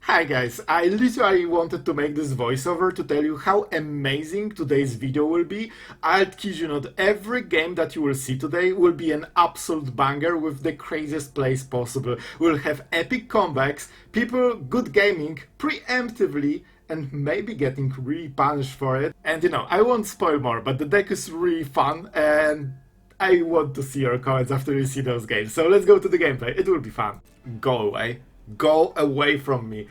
Hi guys, I literally wanted to make this voiceover to tell you how amazing today's video will be. I'll kid you not, every game that you will see today will be an absolute banger with the craziest plays possible. We'll have epic comebacks, people good gaming preemptively, and maybe getting really punished for it. And I won't spoil more, but the deck is really fun and I want to see your comments after you see those games. So let's go to the gameplay, it will be fun. Go away. Go away from me.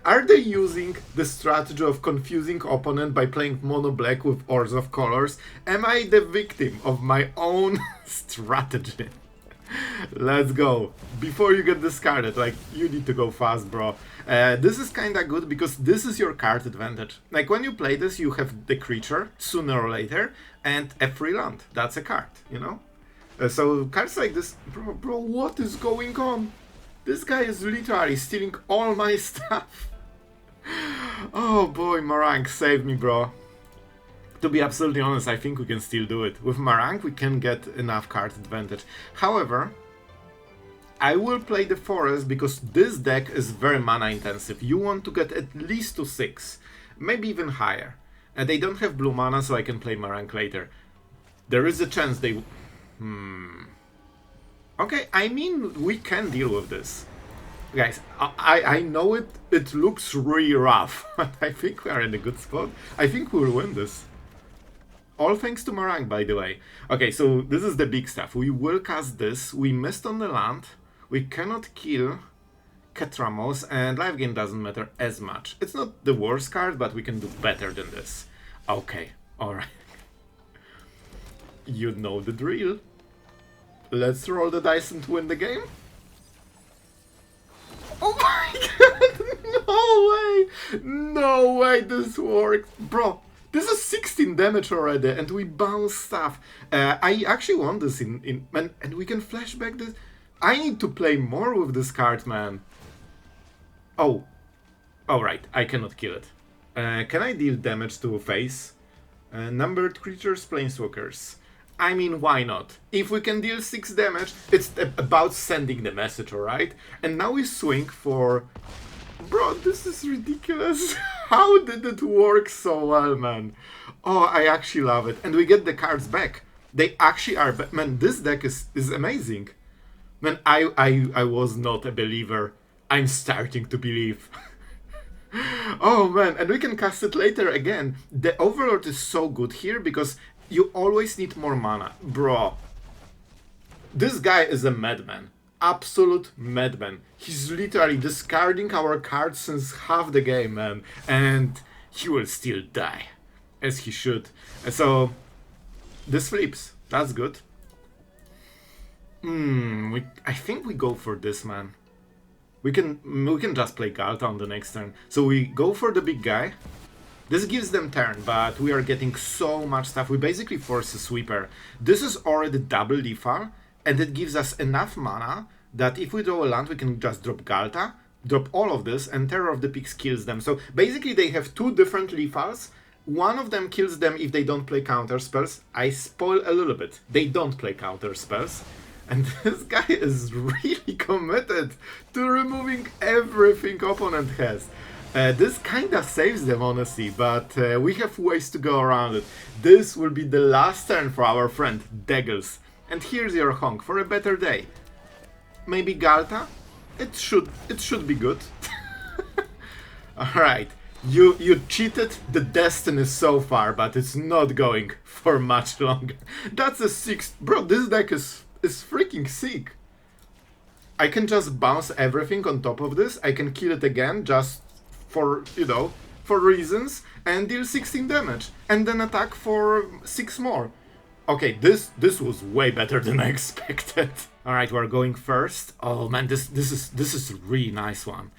Are they using the strategy of confusing opponent by playing mono black with ores of colors? Am I the victim of my own strategy? Let's go. Before you get discarded, you need to go fast, bro. This is kinda good because this is your card advantage. Like when you play this, you have the creature sooner or later and a free land. That's a card, so cards like this, bro, what is going on? This guy is literally stealing all my stuff. Oh boy, Marang, save me, bro. To be absolutely honest, I think we can still do it. With Marang, we can get enough card advantage. However, I will play the forest because this deck is very mana intensive. You want to get at least to 6, maybe even higher. And they don't have blue mana, so I can play Marang later. There is a chance they... Okay, I mean, we can deal with this. Guys, I know it looks really rough, but I think we are in a good spot. I think we'll win this. All thanks to Marang, by the way. Okay, so this is the big stuff. We will cast this. We missed on the land. We cannot kill Ketramos, and life gain doesn't matter as much. It's not the worst card, but we can do better than this. Okay, alright. You know the drill. Let's roll the dice and win the game. Oh my god! No way this works! Bro, this is 16 damage already and we bounce stuff. I actually want this and we can flashback this. I need to play more with this card, man. Oh. Alright, I cannot kill it. Can I deal damage to a face? Numbered creatures, planeswalkers. I mean, why not? If we can deal 6 damage, it's about sending the message, alright? And now we swing for... Bro, this is ridiculous. How did it work so well, man? Oh, I actually love it. And we get the cards back. They actually are... Man, this deck is amazing. Man, I was not a believer. I'm starting to believe. Oh, man. And we can cast it later again. The Overlord is so good here because... You always need more mana. Bro. This guy is a madman. Absolute madman. He's literally discarding our cards since half the game, man. And he will still die. As he should. So, this flips. That's good. I think we go for this, man. We can just play Ghalta on the next turn. So we go for the big guy. This gives them turn, but we are getting so much stuff. We basically force a sweeper. This is already double lethal, and it gives us enough mana that if we draw a land, we can just drop Ghalta, drop all of this, and Terror of the Peaks kills them. So basically they have 2 different lethals. One of them kills them if they don't play counter spells. I spoil a little bit. They don't play counter spells. And this guy is really committed to removing everything opponent has. This kinda saves them, honestly, but we have ways to go around it. This will be the last turn for our friend, Deggles. And here's your honk for a better day. Maybe Ghalta? It should be good. Alright, you cheated the destiny so far, but it's not going for much longer. That's a 6... Bro, this deck is freaking sick. I can just bounce everything on top of this. I can kill it again, just... for reasons, and deal 16 damage, and then attack for 6 more. Okay, this was way better than I expected. Alright, we're going first. Oh man, this is a really nice one.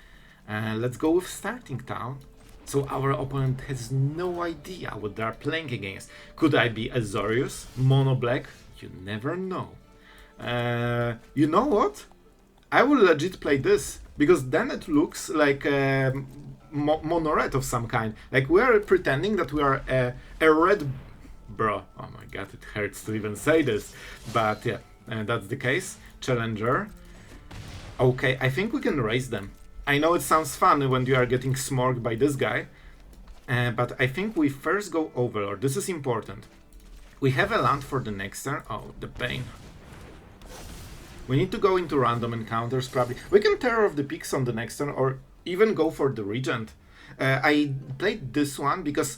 Let's go with starting town. So our opponent has no idea what they're playing against. Could I be Azorius? Mono black? You never know. You know what? I will legit play this, because then it looks like mono red of some kind. Like we are pretending that we are a red... Bro, oh my god, it hurts to even say this. But yeah, that's the case. Challenger. Okay, I think we can raise them. I know it sounds fun when you are getting smorged by this guy, but I think we first go Overlord. This is important. We have a land for the next turn. Oh, the pain. We need to go into random encounters, probably. We can Terror of the Peaks on the next turn, or even go for the Regent. I played this one because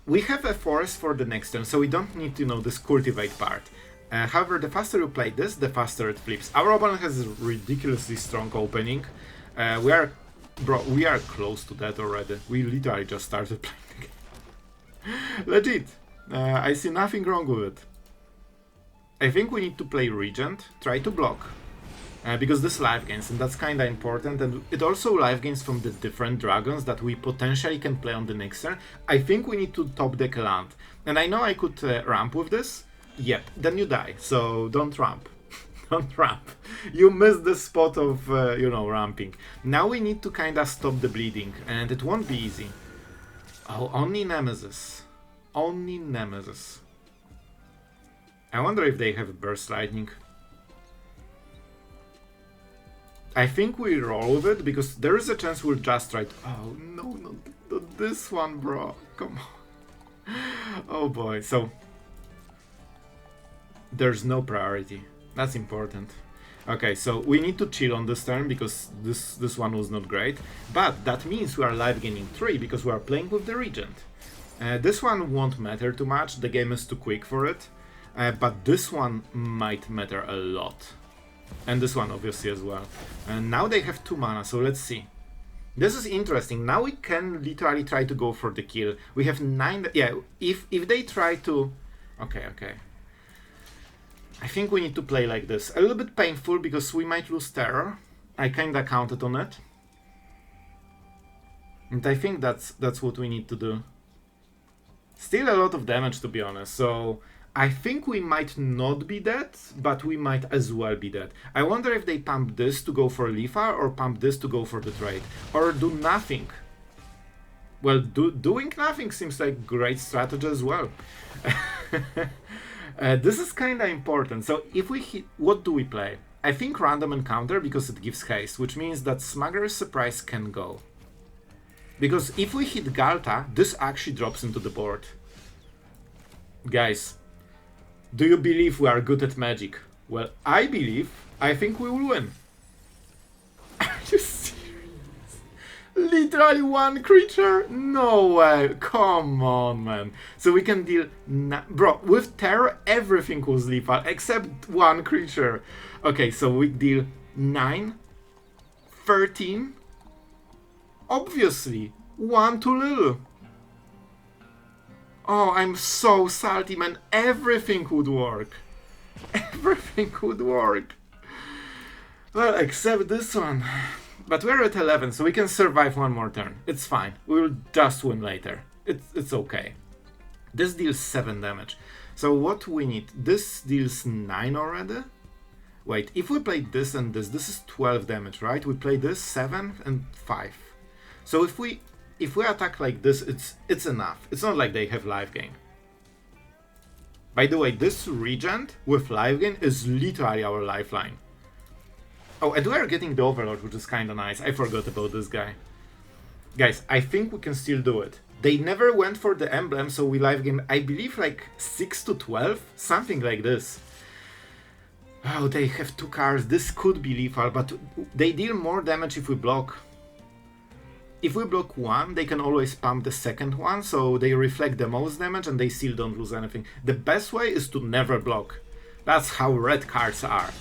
we have a forest for the next turn, so we don't need to know this cultivate part. However, the faster you play this, the faster it flips. Our opponent has a ridiculously strong opening. We are close to that already. We literally just started playing the game. Legit. I see nothing wrong with it. I think we need to play Regent, try to block, because this life gains, and that's kinda important, and it also life gains from the different dragons that we potentially can play on the next turn. I think we need to top deck land, and I know I could ramp with this. Yep, then you die, so don't ramp. Don't ramp. You missed the spot of, you know, ramping. Now we need to kinda stop the bleeding, and it won't be easy. Oh, only Nemesis. Only Nemesis. I wonder if they have Burst Lightning. I think we roll with it, because there is a chance we'll just try to... Oh, no, not this one, bro. Come on. Oh boy, so... There's no priority. That's important. Okay, so we need to chill on this turn, because this one was not great. But that means we are live gaining 3, because we are playing with the Regent. This one won't matter too much, the game is too quick for it. But this one might matter a lot. And this one obviously as well. And now they have 2 mana, so let's see. This is interesting. Now we can literally try to go for the kill. We have 9... Yeah, if they try to... Okay. I think we need to play like this. A little bit painful because we might lose Terror. I kinda counted on it. And I think that's what we need to do. Still a lot of damage, to be honest, so... I think we might not be dead, but we might as well be dead. I wonder if they pump this to go for Leafa, or pump this to go for the trade, or do nothing. Well, doing nothing seems like a great strategy as well. This is kinda important, so if we hit... What do we play? I think random encounter, because it gives haste, which means that Smuggler's Surprise can go. Because if we hit Ghalta, this actually drops into the board. Guys, do you believe we are good at Magic? Well, I believe. I think we will win. Are you serious? Literally 1 creature? No way. Come on, man. So we can deal... Bro, with Terror, everything was lethal except 1 creature. Okay, so we deal 9, 13. Obviously, 1 too little. Oh, I'm so salty, man. Everything would work. Everything would work. Well, except this one. But we're at 11, so we can survive 1 more turn. It's fine. We'll just win later. It's okay. This deals 7 damage. So what we need? This deals 9 already? Wait, if we play this and this is 12 damage, right? We play this 7 and 5. So if we attack like this, it's enough. It's not like they have life gain. By the way, this Regent with life gain is literally our lifeline. Oh, and we are getting the Overlord, which is kinda nice. I forgot about this guy. Guys, I think we can still do it. They never went for the emblem, so we life gain, I believe, like 6 to 12? Something like this. Oh, they have 2 cards. This could be lethal, but they deal more damage if we block. If we block 1, they can always pump the second one, so they reflect the most damage and they still don't lose anything. The best way is to never block. That's how red cards are.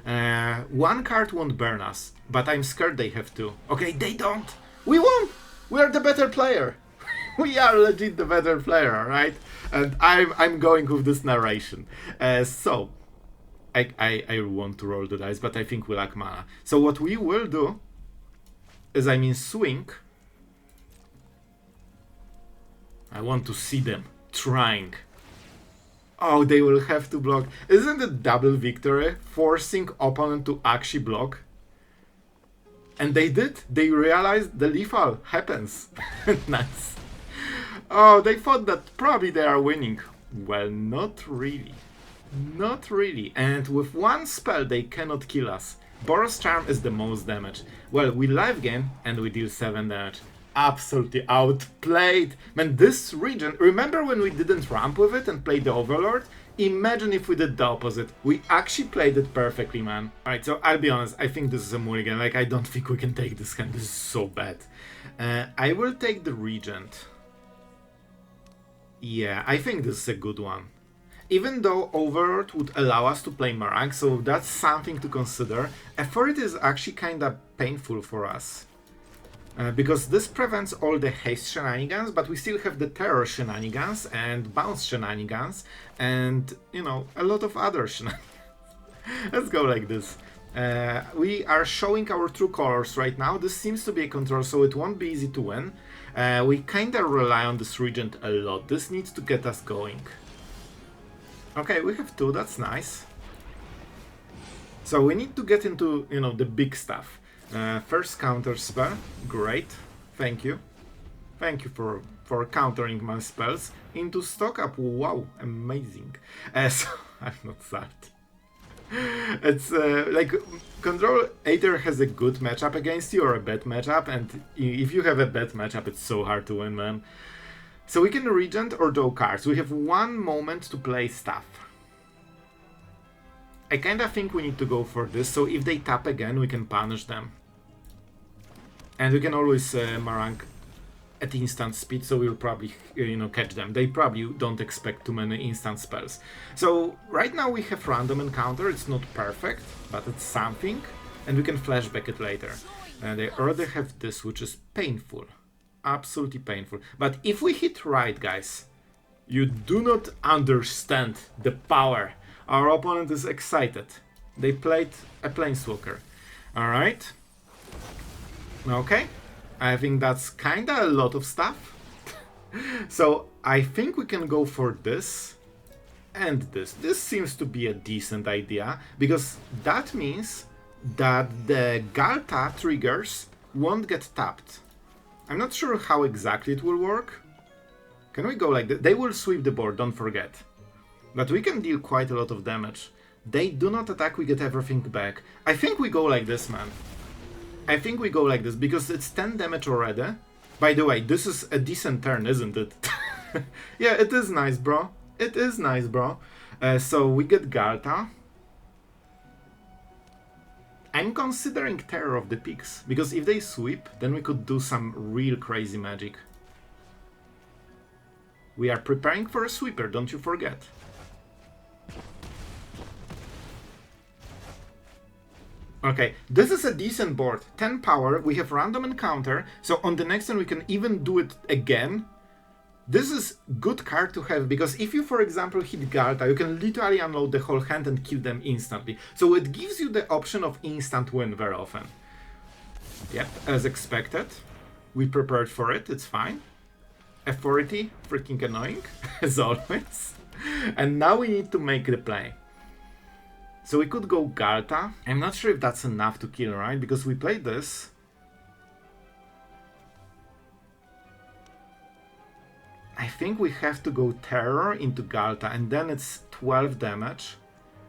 1 card won't burn us, but I'm scared they have 2. Okay, they don't! We won! We are the better player! We are legit the better player, right? And I'm going with this narration. So, I want to roll the dice, but I think we lack mana. So what we will do is, swing. I want to see them trying. Oh, they will have to block. Isn't it double victory? Forcing opponent to actually block. And they did. They realized the lethal happens. Nice. Oh, they thought that probably they are winning. Well, not really. Not really. And with 1 spell they cannot kill us. Boros Charm is the most damage. Well, we live gain and we deal 7 damage. Absolutely outplayed. Man, this region, remember when we didn't ramp with it and played the Overlord? Imagine if we did the opposite. We actually played it perfectly, man. Alright, so I'll be honest, I think this is a mulligan. Like, I don't think we can take this hand. This is so bad. I will take the Regent. Yeah, I think this is a good one. Even though Overlord would allow us to play Marang, so that's something to consider. Authority is actually kinda painful for us. Because this prevents all the haste shenanigans, but we still have the terror shenanigans and bounce shenanigans and, you know, a lot of other shenanigans. Let's go like this. We are showing our true colors right now. This seems to be a control, so it won't be easy to win. We kinda rely on this Regent a lot. This needs to get us going. Okay, we have 2, that's nice. So we need to get into, you know, the big stuff. First counter spell, great, thank you. Thank you for countering my spells. Into stock up, wow, amazing. So, I'm not sad. It's like, Control either has a good matchup against you or a bad matchup, and if you have a bad matchup, it's so hard to win, man. So we can Regent or draw cards. We have 1 moment to play stuff. I kinda think we need to go for this, so if they tap again, we can punish them. And we can always Marang at instant speed, so we'll probably, you know, catch them. They probably don't expect too many instant spells. So right now we have random encounter. It's not perfect, but it's something, and we can flashback it later. And they already have this, which is painful, absolutely painful. But if we hit right, guys, you do not understand the power. Our opponent is excited. They played a Planeswalker. All right. Okay. I think that's kinda a lot of stuff. So I think we can go for this and this. This seems to be a decent idea, because that means that the Ghalta triggers won't get tapped. I'm not sure how exactly it will work. Can we go like that? They will sweep the board, don't forget. But we can deal quite a lot of damage. They do not attack, we get everything back. I think we go like this, man. I think we go like this, because it's 10 damage already. By the way, this is a decent turn, isn't it? Yeah, it is nice, bro. It is nice, bro. So we get Ghalta. I'm considering Terror of the Peaks, because if they sweep, then we could do some real crazy magic. We are preparing for a sweeper, don't you forget. Okay, this is a decent board. 10 power, we have random encounter, so on the next turn we can even do it again. This is good card to have, because if you, for example, hit Ghalta, you can literally unload the whole hand and kill them instantly. So it gives you the option of instant win very often. Yep, as expected. We prepared for it, it's fine. Authority, freaking annoying, as always. And now we need to make the play. So we could go Ghalta. I'm not sure if that's enough to kill, right? Because we played this. I think we have to go Terror into Ghalta, and then it's 12 damage.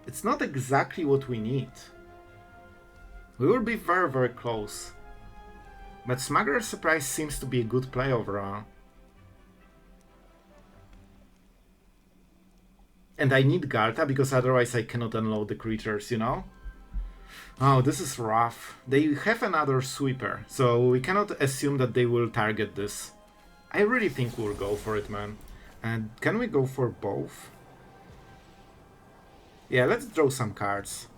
It's not exactly what we need. We will be very, very close. But Smuggler Surprise seems to be a good play overall. And I need Ghalta, because otherwise I cannot unload the creatures, you know? Oh, this is rough. They have another sweeper, so we cannot assume that they will target this. I really think we'll go for it, man. And can we go for both? Yeah, let's draw some cards.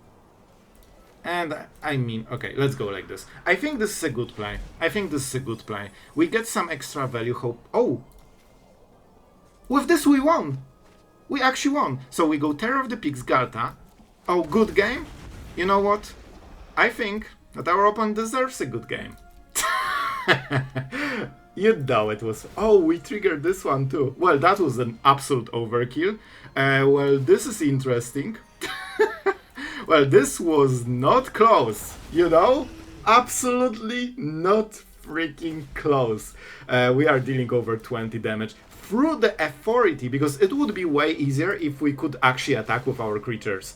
And I mean, okay, let's go like this. I think this is a good play. I think this is a good play. We get some extra value, hope. Oh! With this we won! We actually won. So we go Terror of the Peaks, Ghalta. Oh, good game? You know what? I think that our opponent deserves a good game. You know it was... Oh, we triggered this one too. Well, that was an absolute overkill. Well, this is interesting. Well, this was not close, you know? Absolutely not freaking close. We are dealing over 20 damage. Through the authority, because it would be way easier if we could actually attack with our creatures.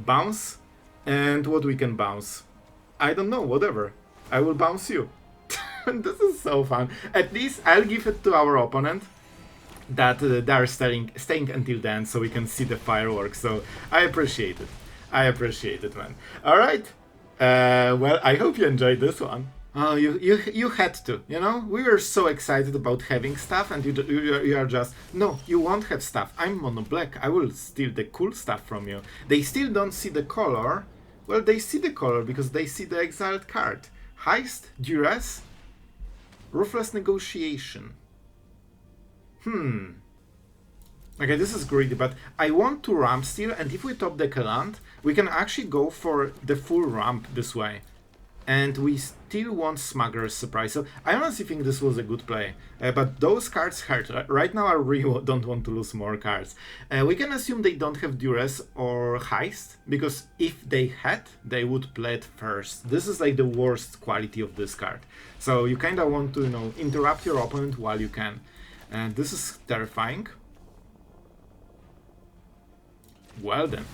Bounce, and what we can bounce? I don't know, whatever. I will bounce you. This is so fun. At least I'll give it to our opponent that they're staying until then so we can see the fireworks. So I appreciate it. I appreciate it, man. Alright. Well, I hope you enjoyed this one. Oh, you had to, you know? We were so excited about having stuff and you are just... No, you won't have stuff. I'm mono black. I will steal the cool stuff from you. They still don't see the color. Well, they see the color because they see the exiled card. Heist, Duress, Ruthless Negotiation. Okay, this is greedy, but I want to ramp still, and if we top the Kaland, we can actually go for the full ramp this way. And we still want Smuggler's Surprise. So I honestly think this was a good play. But those cards hurt. Right now I really don't want to lose more cards. We can assume they don't have Duress or Heist, because if they had, they would play it first. This is like the worst quality of this card. So you kind of want to, you know, interrupt your opponent while you can. And this is terrifying. Well then.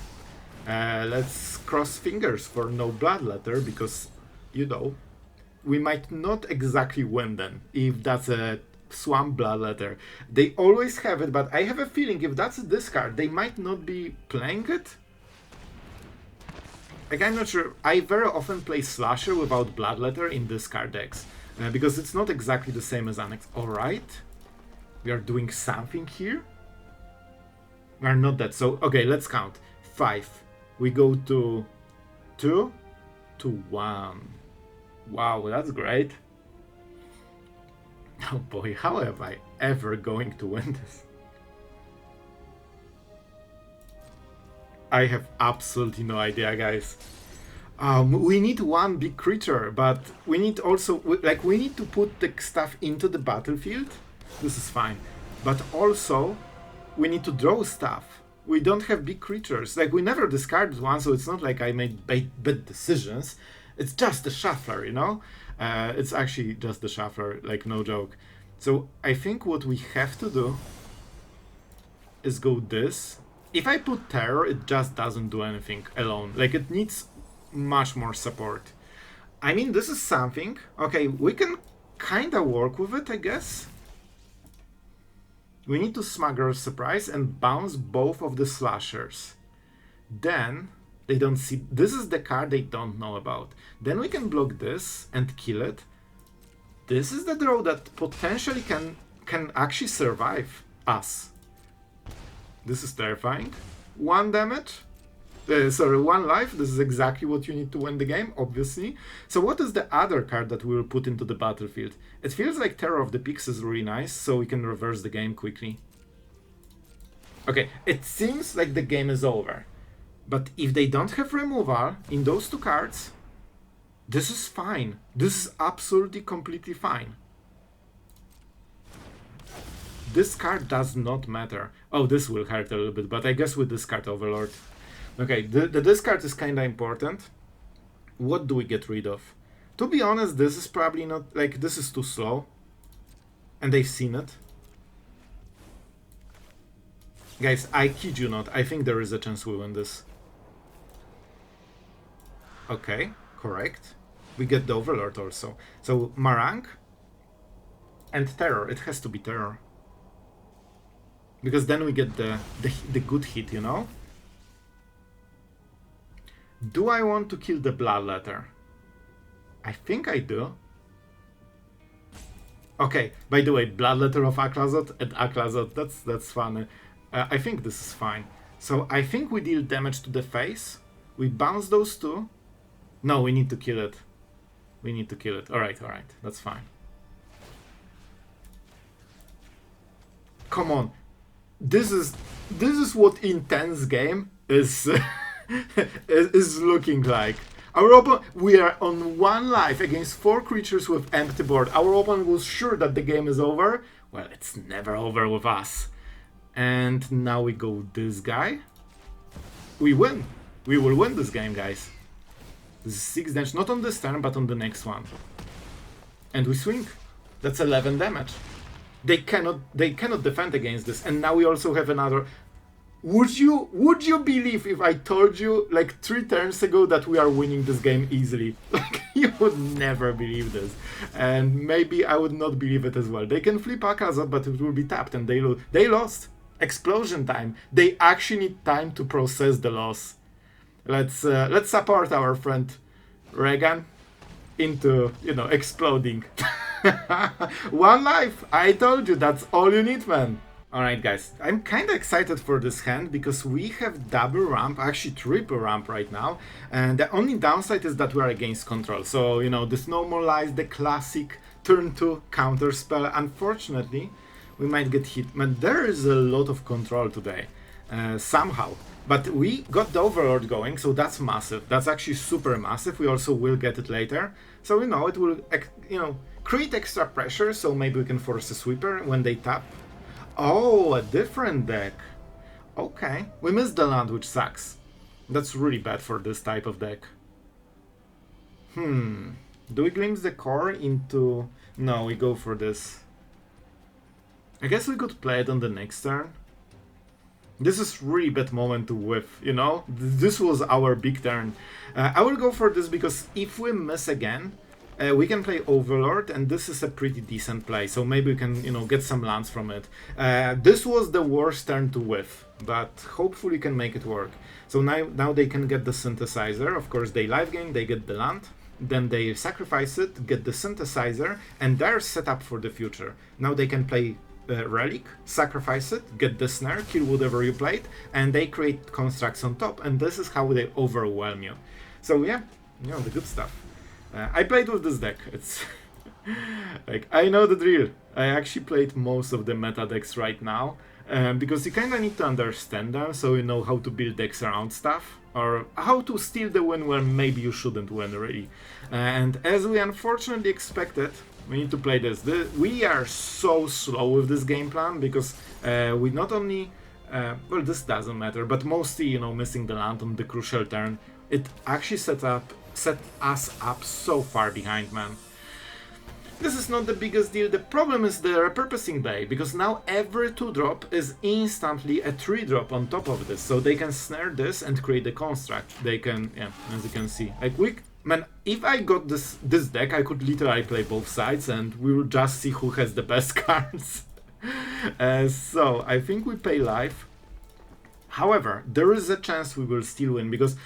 Let's cross fingers for no Bloodletter, because... you know, we might not exactly win then, if that's a Swamp Bloodletter. They always have it, but I have a feeling if that's a discard, they might not be playing it. Like, I'm not sure. I very often play Slasher without Bloodletter in discard decks, because it's not exactly the same as Annex. Alright, we are doing something here. We are not that, so, okay, let's count. 5. We go to 2 to 1. Wow, that's great. Oh boy, how am I ever going to win this? I have absolutely no idea, guys. We need one big creature, but we need also, like, we need to put the stuff into the battlefield. This is fine. But also, we need to draw stuff. We don't have big creatures. Like, we never discarded one, so it's not like I made bad decisions. It's just the shuffler, you know? It's actually just the shuffler, like, no joke. So I think what we have to do is go this. If I put Terror, it just doesn't do anything alone. Like, it needs much more support. I mean, this is something. Okay, we can kind of work with it, I guess. We need to Smuggler's Surprise and bounce both of the slashers. Then... they don't see... this is the card they don't know about. Then we can block this and kill it. This is the draw that potentially can actually survive us. This is terrifying. 1 damage. Sorry, 1 life. This is exactly what you need to win the game, obviously. So what is the other card that we will put into the battlefield? It feels like Terror of the Peaks is really nice, so we can reverse the game quickly. Okay, it seems like the game is over. But if they don't have removal in those 2 cards, this is fine. This is absolutely completely fine. This card does not matter. Oh, this will hurt a little bit, but I guess we discard Overlord. Okay, the discard is kinda important. What do we get rid of? To be honest, this is probably not... like, this is too slow. And they've seen it. Guys, I kid you not. I think there is a chance we win this. Okay, correct. We get the Overlord also. So, Marang and Terror. It has to be Terror. Because then we get the good hit, you know? Do I want to kill the Bloodletter? I think I do. Okay, by the way, Bloodletter of Aklazot and Aklazot, that's funny. I think this is fine. So I think we deal damage to the face. We bounce those 2. No, we need to kill it. We need to kill it. Alright, that's fine. Come on. This is what intense game is is looking like. Our opponent, we are on 1 life against 4 creatures with empty board. Our opponent was sure that the game is over. Well, it's never over with us. And now we go this guy. We win. We will win this game, guys. This is 6 damage, not on this turn, but on the next one. And we swing. That's 11 damage. They cannot defend against this. And now we also have another... Would you believe if I told you like 3 turns ago that we are winning this game easily? Like, you would never believe this, and maybe I would not believe it as well. They can flip Akazot, but it will be tapped, and they lost. Explosion time. They actually need time to process the loss. Let's support our friend Regan into, you know, exploding. 1 life. I told you, that's all you need, man. Alright guys, I'm kinda excited for this hand because we have double ramp, actually triple ramp right now, and the only downside is that we are against control. So, you know, this normalize the classic turn 2 counter spell. Unfortunately, we might get hit, but there is a lot of control today, somehow. But we got the Overlord going, so that's massive. That's actually super massive. We also will get it later. So, you know, it will, you know, create extra pressure, so maybe we can force a sweeper when they tap. Oh, a different deck. Okay. We missed the land, which sucks. That's really bad for this type of deck. Do we glimpse the core into... No, we go for this. I guess we could play it on the next turn. This is really bad moment to whiff, you know? This was our big turn. I will go for this because if we miss again, we can play Overlord, and this is a pretty decent play, so maybe we can, you know, get some lands from it. This was the worst turn to whiff, but hopefully can make it work. So now they can get the Synthesizer. Of course, they live gain, they get the land, then they sacrifice it, get the Synthesizer, and they're set up for the future. Now they can play Relic, sacrifice it, get the Snare, kill whatever you played, and they create constructs on top, and this is how they overwhelm you. So yeah, you know, the good stuff. I played with this deck. It's like, I know the drill. I actually played most of the meta decks right now, because you kind of need to understand them, so you know how to build decks around stuff, or how to steal the win when maybe you shouldn't win, really. And as we unfortunately expected, we need to play this. We are so slow with this game plan, because we not only... well, this doesn't matter, but mostly, you know, missing the land on the crucial turn, it actually set us up so far behind, man. This is not the biggest deal. The problem is the repurposing bay, because now every 2-drop is instantly a 3-drop on top of this, so they can snare this and create the construct. They can, yeah, as you can see, like man, if I got this deck, I could literally play both sides, and we will just see who has the best cards. So I think we pay life. However, there is a chance we will still win, because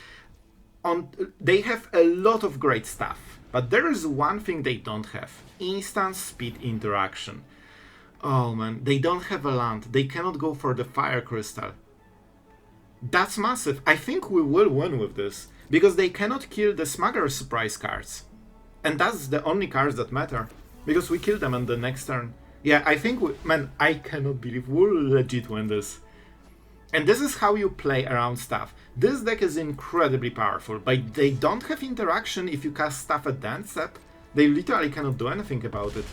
they have a lot of great stuff, but there is one thing they don't have: instant speed interaction. Oh man, they don't have a land, they cannot go for the fire crystal. That's massive. I think we will win with this, because they cannot kill the Smuggler surprise cards, and that's the only cards that matter, because we kill them on the next turn. Yeah, I think man, I cannot believe we'll legit win this. And this is how you play around stuff. This deck is incredibly powerful, but they don't have interaction if you cast stuff at the end step. They literally cannot do anything about it,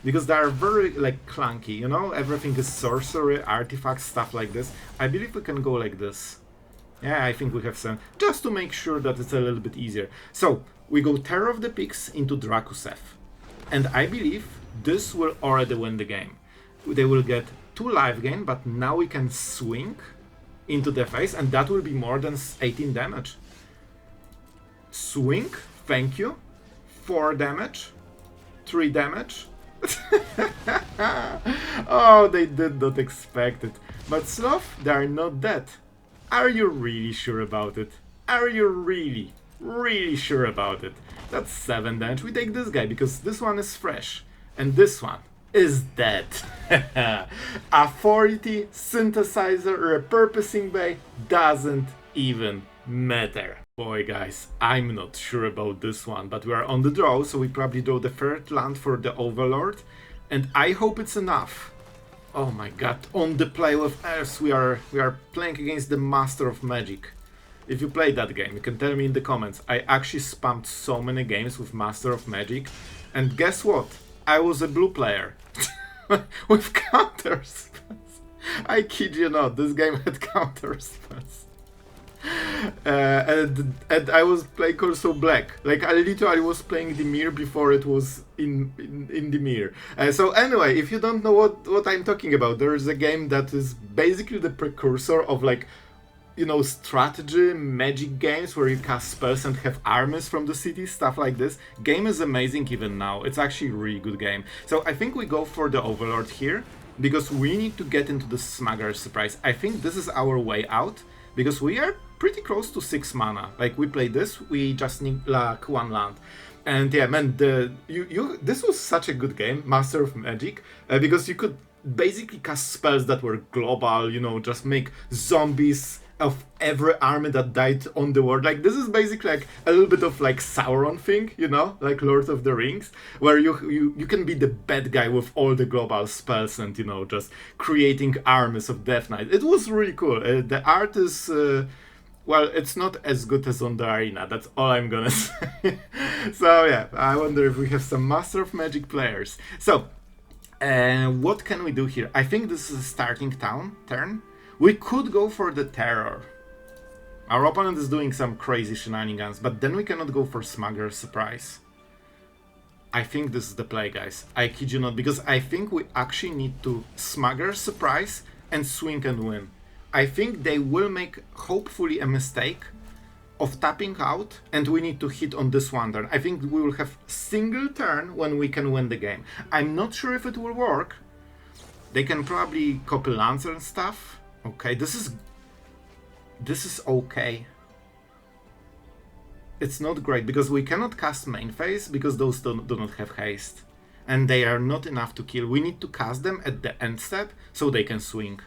because they are very, like, clunky, you know? Everything is sorcery, artifacts, stuff like this. I believe we can go like this. Yeah, I think we have some, just to make sure that it's a little bit easier. So, we go Terror of the Pigs into Drakuseth. And I believe this will already win the game. They will get 2 life gain, but now we can swing into the face, and that will be more than 18 damage. Swing, thank you. 4 damage. 3 damage. Oh, they did not expect it. But Sloth, they are not dead. Are you really sure about it? Are you really, really sure about it? That's 7 damage. We take this guy, because this one is fresh, and this one is dead. Authority, Synthesizer, Repurposing Bay doesn't even matter. Boy guys, I'm not sure about this one, but we are on the draw, so we probably draw the 3rd land for the Overlord, and I hope it's enough. Oh my god, on the play with Earth, we are playing against the Master of Magic. If you played that game, you can tell me in the comments. I actually spammed so many games with Master of Magic, and guess what? I was a blue player. With counter spells. I kid you not, this game had counter spells. And I was playing also black. Like I literally was playing Dimir before it was in Dimir. So anyway, if you don't know what I'm talking about, there is a game that is basically the precursor of like, you know, strategy magic games where you cast spells and have armies from the city, stuff like this. Game is amazing even now. It's actually a really good game. So I think we go for the Overlord here because we need to get into the Smuggler surprise. I think this is our way out because we are pretty close to 6 mana. Like we play this, we just need like 1 land. And yeah, man, this was such a good game, Master of Magic, because you could basically cast spells that were global, you know, just make zombies of every army that died on the world. Like this is basically like a little bit of like Sauron thing, you know, like Lord of the Rings, where you can be the bad guy with all the global spells and, you know, just creating armies of Death Knight. It was really cool. The art is well, it's not as good as on the arena, that's all I'm gonna say. So yeah, I wonder if we have some Master of Magic players. So what can we do here? I think this is a starting turn. We could go for the Terror. Our opponent is doing some crazy shenanigans, but then we cannot go for Smuggler Surprise. I think this is the play, guys. I kid you not, because I think we actually need to Smuggler Surprise and swing and win. I think they will make, hopefully, a mistake of tapping out, and we need to hit on this one turn. I think we will have single turn when we can win the game. I'm not sure if it will work. They can probably copy Lancer and stuff. Okay, this is okay. It's not great because we cannot cast main phase because those do not have haste. And they are not enough to kill. We need to cast them at the end step so they can swing.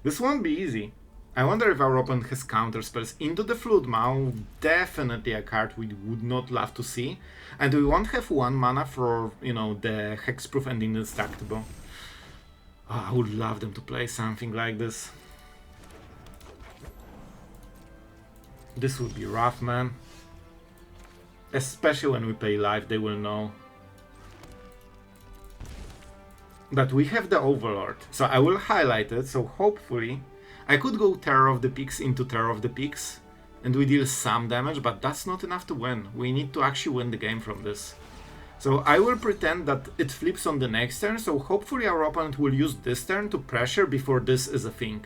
This won't be easy. I wonder if our opponent has counter spells. Into the Floodmaw, definitely a card we would not love to see. And we won't have 1 mana for, you know, the hexproof and indestructible. Oh, I would love them to play something like this. This would be rough, man. Especially when we play live, they will know. But we have the Overlord, so I will highlight it, so hopefully I could go Terror of the Peaks into Terror of the Peaks and we deal some damage, but that's not enough to win. We need to actually win the game from this. So I will pretend that it flips on the next turn, so hopefully our opponent will use this turn to pressure before this is a thing.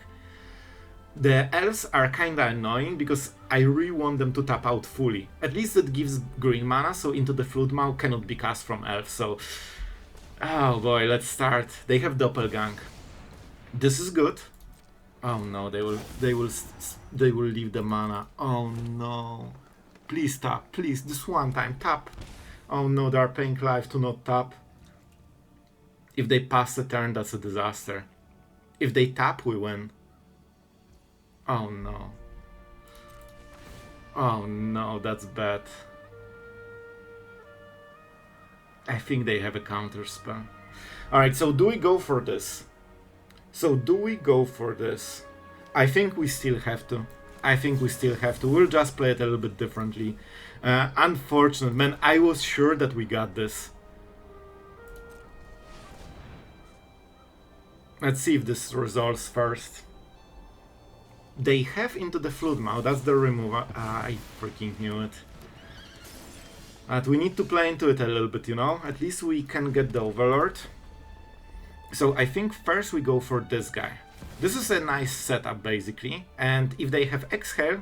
The elves are kinda annoying because I really want them to tap out fully. At least it gives green mana, so Into the Floodmaw cannot be cast from elves, so... Oh boy, let's start. They have Doppelgang. This is good. Oh no, they will leave the mana. Oh no. Please tap, please, this one time, tap. Oh no, they are paying life to not tap. If they pass the turn, that's a disaster. If they tap, we win. Oh no. Oh no, that's bad. I think they have a counter spell. Alright, so do we go for this? I think we still have to. We'll just play it a little bit differently. Unfortunate, man, I was sure that we got this. Let's see if this resolves first. They have Into the Floodmaw, that's the removal. I freaking knew it. But we need to play into it a little bit, you know? At least we can get the Overlord. So I think first we go for this guy. This is a nice setup, basically. And if they have Exhale,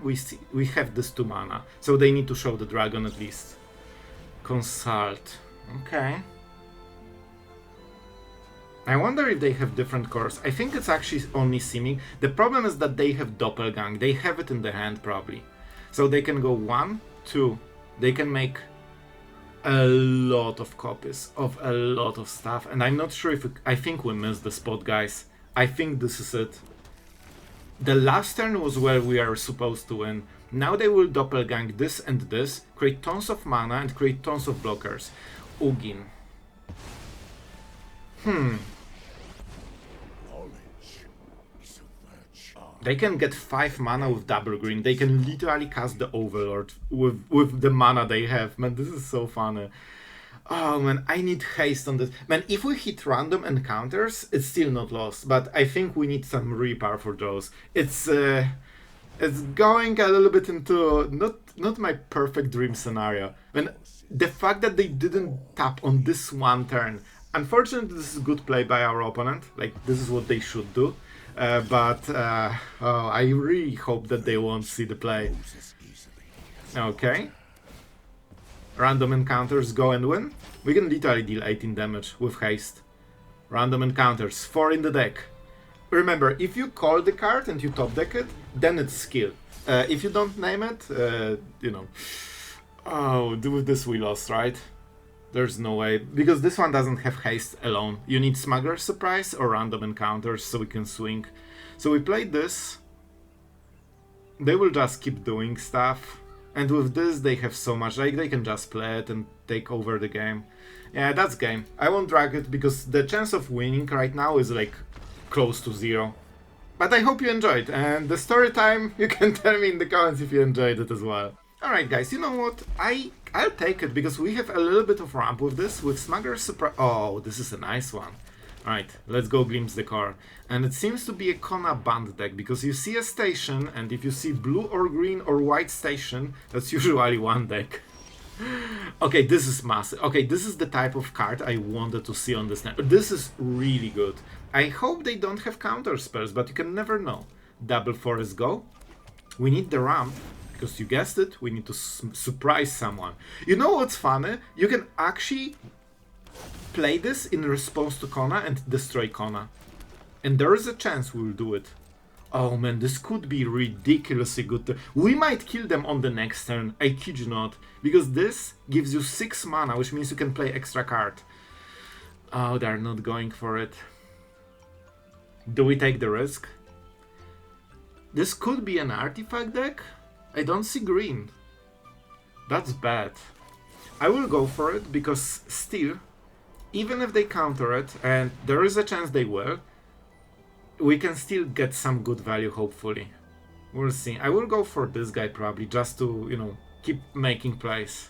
we have this 2 mana. So they need to show the dragon at least. Consult. Okay. I wonder if they have different cores. I think it's actually only seeming. The problem is that they have Doppelgang. They have it in the hand, probably. So they can go 1, 2. They can make a lot of copies of a lot of stuff. And I'm not sure if... I think we missed the spot, guys. I think this is it. The last turn was where we are supposed to win. Now they will Doppelgang this and this, create tons of mana and create tons of blockers. Ugin. They can get 5 mana with double green. They can literally cast the Overlord with the mana they have. Man, this is so funny. Oh man, I need haste on this. Man, if we hit random encounters, it's still not lost. But I think we need some really powerful draws. It's It's going a little bit into not my perfect dream scenario. When the fact that they didn't tap on this one turn, unfortunately, this is good play by our opponent. Like, this is what they should do. Oh, I really hope that they won't see the play. Okay. Random encounters go and win. We can literally deal 18 damage with haste. Random encounters, 4 in the deck. Remember, if you call the card and you top deck it, then it's skill. If you don't name it, you know. Oh, with this we lost, right? There's no way. Because this one doesn't have haste alone. You need Smuggler Surprise or random encounters so we can swing. So we played this. They will just keep doing stuff. And with this they have so much, like they can just play it and take over the game. Yeah, that's game. I won't drag it because the chance of winning right now is like close to 0. But I hope you enjoyed, and the story time, you can tell me in the comments if you enjoyed it as well. Alright guys, you know what, I'll take it because we have a little bit of ramp with this, with Smuggler Surprise. Oh, this is a nice one. Alright, let's go glimpse the core. And it seems to be a Kona band deck, because you see a station, and if you see blue or green or white station, that's usually one deck. Okay, this is massive. Okay, this is the type of card I wanted to see on this net. This is really good. I hope they don't have counter spells, but you can never know. Double Forest Go. We need the ramp, because you guessed it, we need to surprise someone. You know what's funny? You can actually play this in response to Kona and destroy Kona. And there is a chance we'll do it. Oh man, this could be ridiculously good. We might kill them on the next turn, I kid you not. Because this gives you 6 mana, which means you can play extra card. Oh, they're not going for it. Do we take the risk? This could be an artifact deck? I don't see green. That's bad. I will go for it because still, even if they counter it, and there is a chance they will, we can still get some good value, hopefully. We'll see. I will go for this guy probably, just to, you know, keep making plays.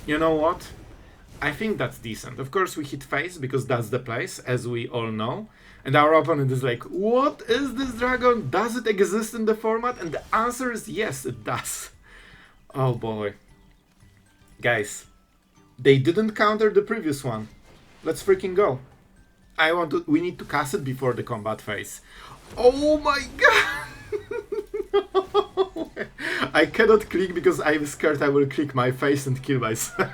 You know what? I think that's decent. Of course we hit face, because that's the place, as we all know. And our opponent is like, what is this dragon? Does it exist in the format? And the answer is yes, it does. Oh boy. Guys, they didn't counter the previous one. Let's freaking go. We need to cast it before the combat phase. Oh my god! I cannot click because I'm scared I will click my face and kill myself.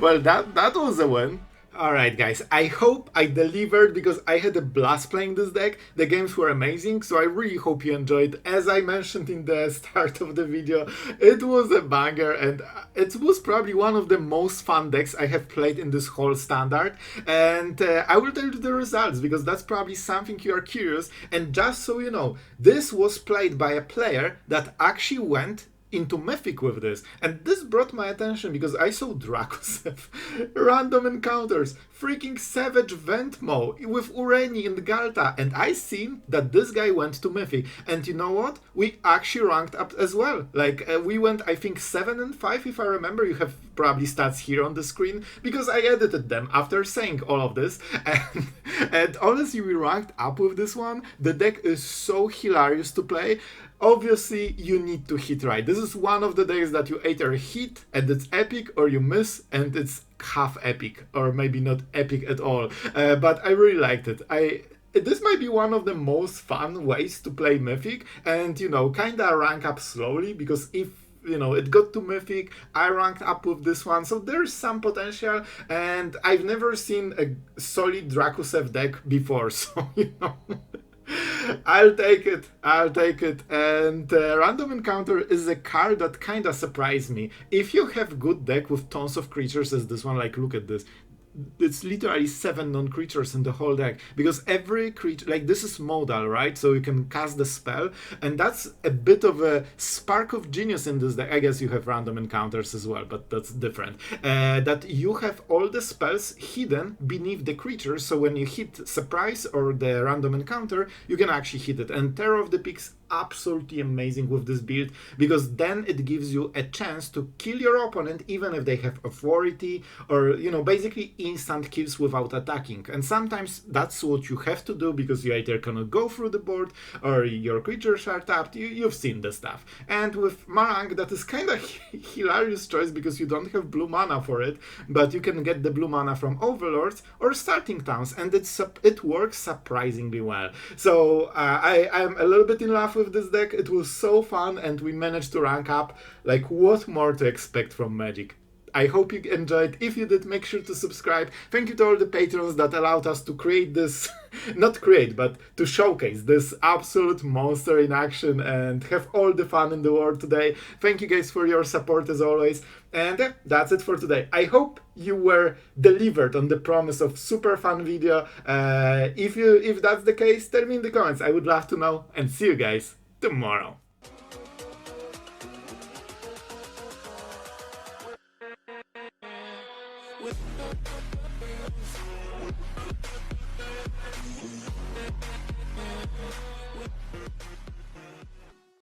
Well, that was a win. Alright guys, I hope I delivered because I had a blast playing this deck. The games were amazing, so I really hope you enjoyed. As I mentioned in the start of the video, it was a banger and it was probably one of the most fun decks I have played in this whole standard. And I will tell you the results because that's probably something you are curious. And just so you know, this was played by a player that actually went into Mythic with this, and this brought my attention because I saw Drakuseth, random encounters, freaking Savage Ventmaw with Ureni and Ghalta, and I seen that this guy went to Mythic, and you know what? We actually ranked up as well. Like we went, I think 7 and 5 if I remember. You have probably stats here on the screen because I edited them after saying all of this, and honestly we ranked up with this one. The deck is so hilarious to play. Obviously, you need to hit right. This is one of the decks that you either hit and it's epic, or you miss and it's half epic, or maybe not epic at all. But I really liked it. This might be one of the most fun ways to play Mythic, and you know, kinda rank up slowly, because if you know it got to Mythic, I ranked up with this one, so there's some potential, and I've never seen a solid Drakuseth deck before, so you know. I'll take it, and Random Encounter is a card that kinda surprised me. If you have good deck with tons of creatures as this one, like look at this, it's literally 7 non-creatures in the whole deck, because every creature, like this is modal, right? So you can cast the spell, and that's a bit of a spark of genius in this deck. I guess you have random encounters as well, but that's different. That you have all the spells hidden beneath the creature, so when you hit surprise or the random encounter, you can actually hit it. And Terror of the Peaks absolutely amazing with this build, because then it gives you a chance to kill your opponent even if they have authority, or basically instant kills without attacking. And sometimes that's what you have to do because you either cannot go through the board or your creatures are tapped. You've seen the stuff. And with Marang, that is kind of hilarious choice because you don't have blue mana for it, but you can get the blue mana from Overlords or starting towns, and it works surprisingly well. So I'm a little bit in love with this deck. It was so fun, and we managed to rank up. Like, what more to expect from Magic? I hope you enjoyed. If you did, make sure to subscribe. Thank you to all the patrons that allowed us to create this, not create, but to showcase this absolute monster in action and have all the fun in the world today. Thank you guys for your support as always. And that's it for today. I hope you were delivered on the promise of super fun video. If that's the case, tell me in the comments. I would love to know, and see you guys tomorrow.